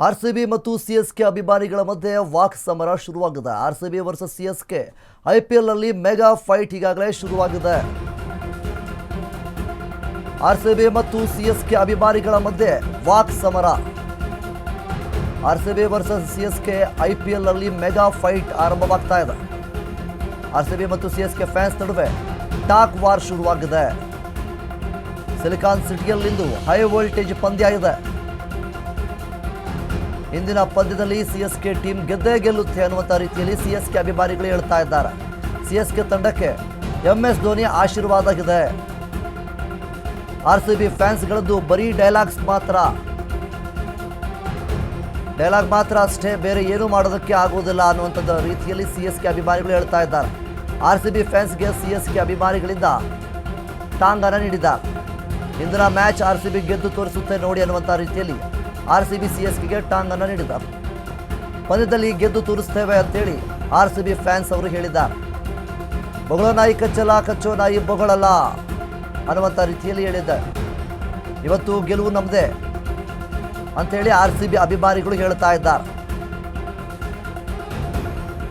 RCB ಮತ್ತು CSK ಅಭಿಮಾನಿಗಳ ಮಧ್ಯೆ ವಾಕ್ ಸಮರ ಶುರುವಾಗಿದೆ. ಆರ್ಸಿಬಿ ವರ್ಸಸ್ ಸಿಎಸ್ಕೆ ಐಪಿಎಲ್ ನಲ್ಲಿ ಮೆಗಾ ಫೈಟ್ ಈಗಾಗಲೇ ಶುರುವಾಗಿದೆ. ಆರ್ಸಿಬಿ ಮತ್ತು ಸಿಎಸ್ಕೆ ಅಭಿಮಾನಿಗಳ ಮಧ್ಯೆ ವಾಕ್ ಸಮರ. ಆರ್ಸಿಬಿ ವರ್ಸಸ್ ಸಿಎಸ್ಕೆ ಐಪಿಎಲ್ ನಲ್ಲಿ ಮೆಗಾ ಫೈಟ್ ಆರಂಭವಾಗ್ತಾ ಇದೆ. ಆರ್ಸಿಬಿ ಮತ್ತು ಸಿಎಸ್ಕೆ ಫ್ಯಾನ್ಸ್ ನಡುವೆ ಟಾಕ್ ವಾರ್ ಶುರುವಾಗಿದೆ. ಸಿಲಿಕಾನ್ ಸಿಟಿಯಲ್ಲಿಂದು ಹೈ ವೋಲ್ಟೇಜ್ ಪಂದ್ಯ ಇದೆ. ಇಂದಿನ ಪಂದ್ಯದಲ್ಲಿ ಸಿಎಸ್ಕೆ ಟೀಮ್ ಗೆದ್ದೇ ಗೆಲ್ಲುತ್ತೆ ಅನ್ನುವಂಥ ರೀತಿಯಲ್ಲಿ ಸಿಎಸ್ಕೆ ಅಭಿಮಾನಿಗಳು ಹೇಳ್ತಾ ಇದ್ದಾರೆ. ಸಿಎಸ್ಕೆ ತಂಡಕ್ಕೆ ಎಂಎಸ್ ಧೋನಿ ಆಶೀರ್ವಾದ ಇದೆ. ಆರ್ಸಿಬಿ ಫ್ಯಾನ್ಸ್ಗಳದ್ದು ಬರೀ ಡೈಲಾಗ್ ಮಾತ್ರ ಅಷ್ಟೇ, ಬೇರೆ ಏನೂ ಮಾಡೋದಕ್ಕೆ ಆಗುವುದಿಲ್ಲ ಅನ್ನುವಂಥದ್ದು ರೀತಿಯಲ್ಲಿ ಸಿಎಸ್ಕೆ ಅಭಿಮಾನಿಗಳು ಹೇಳ್ತಾ ಇದ್ದಾರೆ. ಆರ್ಸಿಬಿ ಫ್ಯಾನ್ಸ್ಗೆ ಸಿಎಸ್ಕೆ ಅಭಿಮಾನಿಗಳಿಂದ ಟಾಂಗನ ನೀಡಿದ್ದಾರೆ. ಇಂದಿನ ಮ್ಯಾಚ್ ಆರ್ಸಿಬಿ ಗೆದ್ದು ತೋರಿಸುತ್ತೆ ನೋಡಿ ಅನ್ನುವಂಥ ರೀತಿಯಲ್ಲಿ ಆರ್ಸಿಬಿ ಸಿಎಸ್ಕೆಗೆ ಟಾಂಗ್ ಅನ್ನು ನೀಡಿದ್ದಾರೆ. ಪಂದ್ಯದಲ್ಲಿ ಗೆದ್ದು ತೋರಿಸ್ತೇವೆ ಅಂತೇಳಿ ಆರ್ಸಿಬಿ ಫ್ಯಾನ್ಸ್ ಅವರು ಹೇಳಿದ್ದಾರೆ. ಬೊಗಳ ನಾಯಿ ಕಚ್ಚಲ್ಲ, ಕಚ್ಚೋ ನಾಯಿ ಬೊಗಳಲ್ಲ ಅನ್ನುವಂಥ ರೀತಿಯಲ್ಲಿ ಹೇಳಿದ್ದಾರೆ. ಇವತ್ತು ಗೆಲುವು ನಮ್ಮದೇ ಅಂಥೇಳಿ ಆರ್ಸಿಬಿ ಅಭಿಮಾನಿಗಳು ಹೇಳ್ತಾ ಇದ್ದಾರೆ.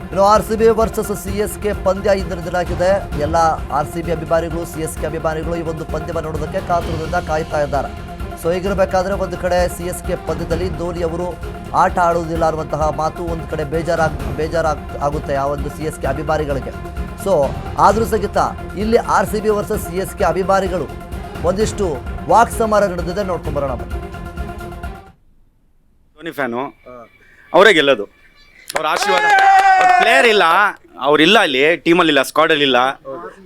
ಇನ್ನು ಆರ್ಸಿಬಿ ವರ್ಸಸ್ ಸಿಎಸ್ಕೆ ಪಂದ್ಯ ಇಂದಿನ ದಿನ ಆಗಿದೆ. ಎಲ್ಲ ಆರ್ಸಿಬಿ ಅಭಿಮಾನಿಗಳು ಸಿಎಸ್ಕೆ ಅಭಿಮಾನಿಗಳು ಈ ಒಂದು ಪಂದ್ಯವನ್ನು ನೋಡೋದಕ್ಕೆ ಕಾತುರದಿಂದ ಕಾಯ್ತಾ ಇದ್ದಾರೆ. ಸೊ ಹೀಗಿರಬೇಕಾದ್ರೆ ಒಂದು ಕಡೆ ಸಿಎಸ್ಕೆ ಪಂದ್ಯದಲ್ಲಿ ಧೋನಿ ಅವರು ಆಟ ಆಡುವುದಿಲ್ಲ ಅನ್ನುವಂತಹ ಮಾತು ಒಂದು ಕಡೆ ಬೇಜಾರಾಗುತ್ತೆ ಆ ಒಂದು ಸಿಎಸ್ಕೆ ಅಭಿಮಾನಿಗಳಿಗೆ. ಸೊ ಆದರೂ ಸಹಿತ ಇಲ್ಲಿ ಆರ್ಸಿಬಿ ವರ್ಸಸ್ ಸಿಎಸ್ಕೆ ಅಭಿಮಾನಿಗಳು ಒಂದಿಷ್ಟು ವಾಕ್ ಸಮರ ನಡೆದಿದೆ, ನೋಡ್ಕೊಂಬರೋಣ. ಧೋನಿ ಫ್ಯಾನು ಅವರೇ ಗೆಲ್ಲೋದು. ಅವ್ರ ಆಶೀರ್ವಾದ, ಪ್ಲೇಯರ್ ಇಲ್ಲ, ಅವ್ರಿಲ್ಲ, ಅಲ್ಲಿ ಟೀಮಲ್ಲಿ ಇಲ್ಲ, ಸ್ಕ್ವಾಡಲ್ಲಿ ಇಲ್ಲ.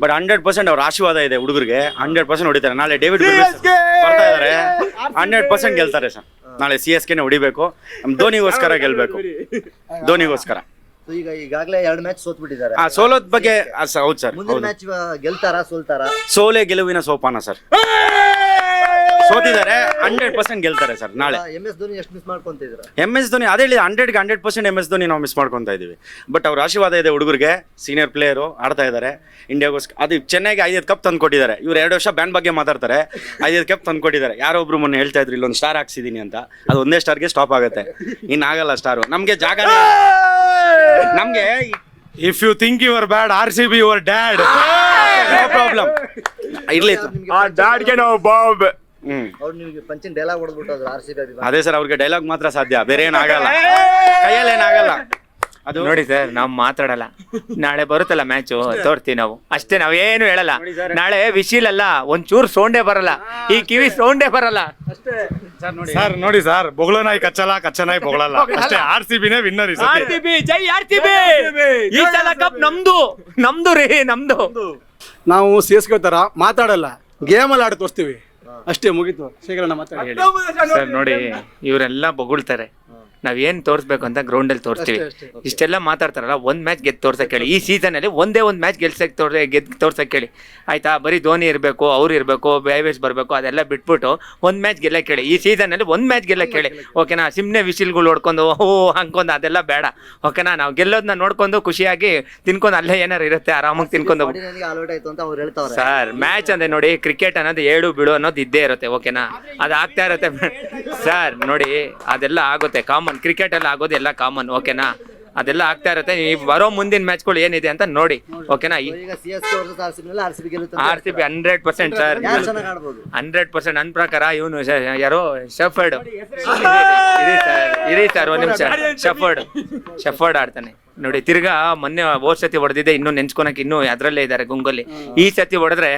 ಬಟ್ 100% ಅವ್ರ ಆಶೀರ್ವಾದ ಇದೆ ಹುಡುಗರಿಗೆ. 100% ಹೊಡಿತಾರೆ. ನಾಳೆ ಡೇವಿಡ್ ಬರ್ತಾ ಇದ್ದಾರೆ, 100% ಗೆಲ್ತಾರೆ ಸರ್. ನಾಳೆ ಸಿಎಸ್ಕೆನೇ ಹೊಡಿಬೇಕು. ನಮ್ಮ ಧೋನಿಗೋಸ್ಕರ ಗೆಲ್ಬೇಕು, ಧೋನಿಗೋಸ್ಕರ. ಈಗ ಈಗಾಗಲೇ 2 ಮ್ಯಾಚ್ ಸೋತ್ಬಿಟ್ಟಿದ್ದಾರೆ. ಸೋಲೋದ್ ಬಗ್ಗೆ ಹೌದು ಸರ್. ಮುಂದಿನ ಮ್ಯಾಚ್ ಗೆಲ್ತಾರಾ ಸೋಲ್ತಾರಾ? ಸೋಲೆ ಗೆಲುವಿನ ಸೋಪಾನ ಸರ್. ಸೋತಿದ್ದಾರೆ, 100% ಗೆಲ್ತಾರೆ ಸರ್ ನಾಳೆ. MS ಧೋನಿ ಎಷ್ಟು ಮಿಸ್ ಮಾಡ್ಕೊಂತಿದ್ರು? MS ಧೋನಿ ಅದೇ ಹೇಳಿ, 100% MS ಧೋನಿ ನಾವು ಮಿಸ್ ಮಾಡ್ಕೊತಾ ಇದೀವಿ. ಬಟ್ ಅವ್ರ ಆಶೀರ್ವಾದ ಇದೆ ಹುಡುಗರಿಗೆ. ಸೀನಿಯರ್ ಪ್ಲೇಯರು ಆಡ್ತಾ ಇದ್ದಾರೆ ಇಂಡಿಯಾಗೋಸ್ಕರ. ಅದು ಚೆನ್ನೈಗೆ 5 ಕಪ್ ತಂದು ಕೊಟ್ಟಿದ್ದಾರೆ. ಇವ್ರು 2 ವರ್ಷ ಬ್ಯಾನ್ ಬಗ್ಗೆ ಮಾತಾಡ್ತಾರೆ. 5 ಕಪ್ ತಂದು ಕೊಟ್ಟಿದ್ದಾರೆ. ಯಾರೋ ಒಬ್ರು ಮೊನ್ನೆ ಹೇಳ್ತಾ ಇದ್ರು ಇಲ್ಲೊಂದು ಸ್ಟಾರ್ ಹಾಕ್ಸಿದೀನಿ ಅಂತ. ಅದು ಒಂದೇ ಸ್ಟಾರ್ಗೆ ಸ್ಟಾಪ್ ಆಗುತ್ತೆ, ಇನ್ನಾಗಲ್ಲ ಸ್ಟಾರು. ನಮ್ಗೆ ಜಾಗ, ನಮ್ಗೆ if you think you're bad RCB your dad, no problem. ಇರ್ಲಿ ಆ ಡ್ಯಾಡ್ಗೆ ನಾವು ಬಾಬ್. ಅವ್ರು ನಿಮಗೆ ಪಂಚಿನ ಡೈಲಾಗ್ ಹೊಡೆದ್ಬಿಟ್ಟು ಆರ್ಸಿಬಿ ಅಭಿಮಾನಿ. ಅದೇ ಸರ್, ಅವ್ರಿಗೆ ಡೈಲಾಗ್ ಮಾತ್ರ ಸಾಧ್ಯ, ಬೇರೆ ಏನಾಗಲ್ಲ, ಕೈಯಲ್ಲಿ ಏನಾಗಲ್ಲ. ಅದು ನೋಡಿ ಸರ್, ನಾವು ಮಾತಾಡಲ್ಲ. ನಾಳೆ ಬರುತ್ತಲ್ಲ ಮ್ಯಾಚು, ತೋರ್ತೀವಿ ನಾವು ಅಷ್ಟೇ. ನಾವೇನು ಹೇಳಲ್ಲ. ನಾಳೆ ವಿಶಿಲ್ ಅಲ್ಲ, ಒಂಚೂರು ಸೌಂಡೇ ಬರಲ್ಲ, ಈ ಕಿವಿ ಸೌಂಡೇ ಬರಲ್ಲ ಸರ್. ನೋಡಿ ಸರ್, ಬೊಗಳ ನಾಯಿ ಕಚ್ಚಲ್ಲ, ಕಚ್ಚ ನಾಯಿ ಬೊಗಳಲ್ಲ ಅಷ್ಟೇ. RCBನೇ ವಿನ್ನರ್. RCB ಜೈ RCB. ಈ ಸಲ ಕಪ್ ನಮ್ದು ರೀ, ನಮ್ದು. ನಾವು CSK ತರ ಮಾತಾಡಲ್ಲ, ಗೇಮಲ್ಲಿ ಆಡಿ ತೋರಿಸ್ತೀವಿ ಅಷ್ಟೇ, ಮುಗೀತು. ಶೇಖರಣ್ಣ ಮಾತಾಡಿ. ಸರ್ ನೋಡಿ, ಇವರೆಲ್ಲ ಬೊಗಳ್ತಾರೆ. ನಾವೇನು ತೋರಿಸ್ಬೇಕು ಅಂತ ಗ್ರೌಂಡಲ್ಲಿ ತೋರಿಸ್ತೀವಿ. ಇಷ್ಟೆಲ್ಲ ಮಾತಾಡ್ತಾರಲ್ಲ, ಒಂದು ಮ್ಯಾಚ್ ಗೆದ್ದು ತೋರ್ಸಕ್ಕೆ ಹೇಳಿ. ಈ ಸೀಸನಲ್ಲಿ ಒಂದೇ ಒಂದು ಮ್ಯಾಚ್ ಗೆದ್ದು ತೋರ್ಸಕ್ಕೆ ಹೇಳಿ, ಆಯ್ತಾ? ಬರೀ ಧೋನಿ ಇರಬೇಕು, ಅವ್ರು ಇರಬೇಕು, ಬೇವೇಸ್ ಬರಬೇಕು, ಅದೆಲ್ಲ ಬಿಟ್ಬಿಟ್ಟು ಒಂದು ಮ್ಯಾಚ್ ಗೆಲ್ಲಕ್ಕೆ ಹೇಳಿ. ಈ ಸೀಸನಲ್ಲಿ ಒಂದು ಮ್ಯಾಚ್ ಗೆಲ್ಲಕ್ಕೆ ಹೇಳಿ, ಓಕೆನಾ? ಸುಮ್ಮನೆ ವಿಸಿಲ್ಗಳು ಹೊಡ್ಕೊಂಡು ಹಂಕೊಂಡು ಅದೆಲ್ಲ ಬೇಡ, ಓಕೆನಾ? ನಾವು ಗೆಲ್ಲೋದನ್ನ ನೋಡ್ಕೊಂಡು ಖುಷಿಯಾಗಿ ತಿನ್ಕೊಂಡು ಅಲ್ಲೇ ಏನಾರು ಇರುತ್ತೆ ಆರಾಮಾಗಿ ತಿನ್ಕೊಂಡು. ಸರ್ ಮ್ಯಾಚ್ ಅಂದರೆ ನೋಡಿ, ಕ್ರಿಕೆಟ್ ಅನ್ನೋದು ಏಳು ಬೀಳು ಅನ್ನೋದು ಇದ್ದೇ ಇರುತ್ತೆ, ಓಕೆನಾ? ಅದು ಆಗ್ತಾ ಇರುತ್ತೆ ಸರ್. ನೋಡಿ, ಅದೆಲ್ಲ ಆಗುತ್ತೆ, ಕಾಮನ್. ಕ್ರಿಕೆಟ್ ಎಲ್ಲ ಆಗೋದು ಎಲ್ಲ ಕಾಮನ್, ಓಕೆನಾ? ಅದೆಲ್ಲ ಆಗ್ತಾ ಇರುತ್ತೆ. ನೀವು ಬರೋ ಮುಂದಿನ ಮ್ಯಾಚ್ಗಳು ಏನಿದೆ ಅಂತ ನೋಡಿ, ಓಕೆನಾ? RCB 100% sir, 100%. ನನ್ನ ಪ್ರಕಾರ ಇವನು ಯಾರೋ ಶೆಫರ್ಡ್ ಇರಿ ಸರ್, ಒಂದು ನಿಮಿಷ. ಶೆಫರ್ಡ್ ಆಡ್ತಾನೆ ನೋಡಿ. ತಿರ್ಗಾ ಮೊನ್ನೆ ಹೋದ್ ಸತಿ ಹೊಡೆದಿದೆ, ಇನ್ನೂ ನೆನ್ಸ್ಕೊಳಕ್ಕೆ ಇನ್ನೂ ಅದರಲ್ಲೇ ಇದ್ದಾರೆ ಗುಂಗಲ್ಲಿ. ಈ ಸತಿ ಹೊಡೆದ್ರೆ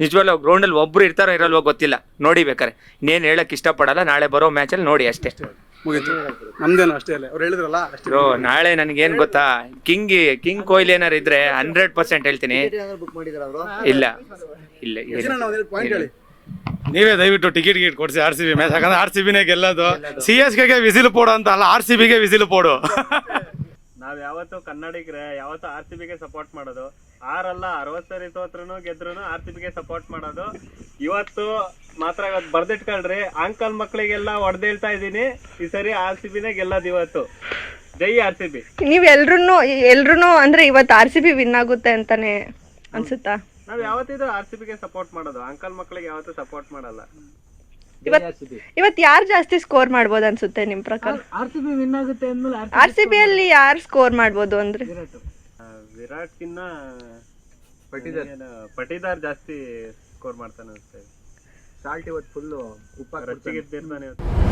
ನಿಜವಲ್ಲ ಗ್ರೌಂಡಲ್ಲಿ ಒಬ್ರು ಇರ್ತಾರೋ ಇರಲ್ವೋ ಗೊತ್ತಿಲ್ಲ. ನೋಡಿ ಬೇಕಾರೆ, ಇನ್ನೇನು ಹೇಳಕ್ ಇಷ್ಟಪಡಲ್ಲ. ನಾಳೆ ಬರೋ ಮ್ಯಾಚಲ್ಲಿ ನೋಡಿ ಅಷ್ಟೇ, ಮುಗೀತು. ನಮ್ದೇನು ಅಷ್ಟೇ ಅಲ್ಲ, ಅವ್ರು ಹೇಳಿದ್ರಲ್ಲ ಅಷ್ಟೇ. ನಾಳೆ ನನಗೇನು ಗೊತ್ತಾ, ಕಿಂಗ್ ಕೊಹ್ಲಿ ಏನಾರು ಇದ್ರೆ 100% ಹೇಳ್ತೀನಿ. ಇಲ್ಲ ಪಾಯಿಂಟ್ ಹೇಳಿ. ನೀವೇ ದಯವಿಟ್ಟು ಟಿಕೆಟ್ ಕೊಡಿಸಿ RCB ಮ್ಯಾಚ್. ಯಾಕಂದ್ರೆ RCBನೇ ಗೆಲ್ಲೋದು. CSKಗೆ ವಿಸಿಲ್ ಪೋಡು ಅಂತ ಅಲ್ಲ, RCBಗೆ ವಿಸಿಲ್ ಪೋಡು. ನಾವ್ ಯಾವತ್ತು ಕನ್ನಡಿಗರೇ, ಯಾವತ್ತು RCBಗೆ ಸಪೋರ್ಟ್ ಮಾಡೋದು. 60 ಸರಿ ಸೋತ್ರು ಗೆದ್ರು RCBಗೆ ಸಪೋರ್ಟ್ ಮಾಡೋದು. ಇವತ್ತು ಮಾತ್ರ ಬರ್ದಿಟ್ಕೊಳ್ರಿ, ಅಂಕಲ್ ಮಕ್ಳಿಗೆಲ್ಲ ಹೊಡೆದೇಳ್ತಾ ಇದೀನಿ, ಈ ಸರಿ RCBನೇ ಗೆಲ್ಲೋದು ಇವತ್ತು. ಜೈ RCB. ನೀವ್ ಎಲ್ರು ಅಂದ್ರೆ ಇವತ್ತು RCB ವಿನ್ ಆಗುತ್ತೆ ಅಂತಾನೆ ಅನ್ಸುತ್ತಾ? ನಾವ್ ಯಾವತ್ತಿದ್ರು RCBಗೆ ಸಪೋರ್ಟ್ ಮಾಡೋದು. ಅಂಕಲ್ ಮಕ್ಳಿಗೆ ಯಾವತ್ತೂ ಸಪೋರ್ಟ್ ಮಾಡಲ್ಲ. ಇವತ್ ಯಾರು ಜಾಸ್ತಿ ಸ್ಕೋರ್ ಮಾಡ್ಬೋದು ಅನ್ಸುತ್ತೆ ನಿಮ್ ಪ್ರಕಾರ? RCB ವಿನ್ ಆಗುತ್ತೆ ಅಂದ್ಮೇಲೆ RCB ಅಲ್ಲಿ ಯಾರು ಸ್ಕೋರ್ ಮಾಡ್ಬೋದು ಅಂದ್ರೆ? ವಿರಾಟ್ ಕಿನ್ನ ಪಟಿದಾರ್ ಜಾಸ್ತಿ ಸ್ಕೋರ್ ಮಾಡ್ತಾನೆ ಅನ್ಸುತ್ತೆ. ಸಾಲ್ಟ್ ಇವತ್ತು ಫುಲ್ಲು ಉಪ್ಪ ರಚ್ಚಿಗೆ ಇರ್ತಾನೆ ಇವತ್ತು.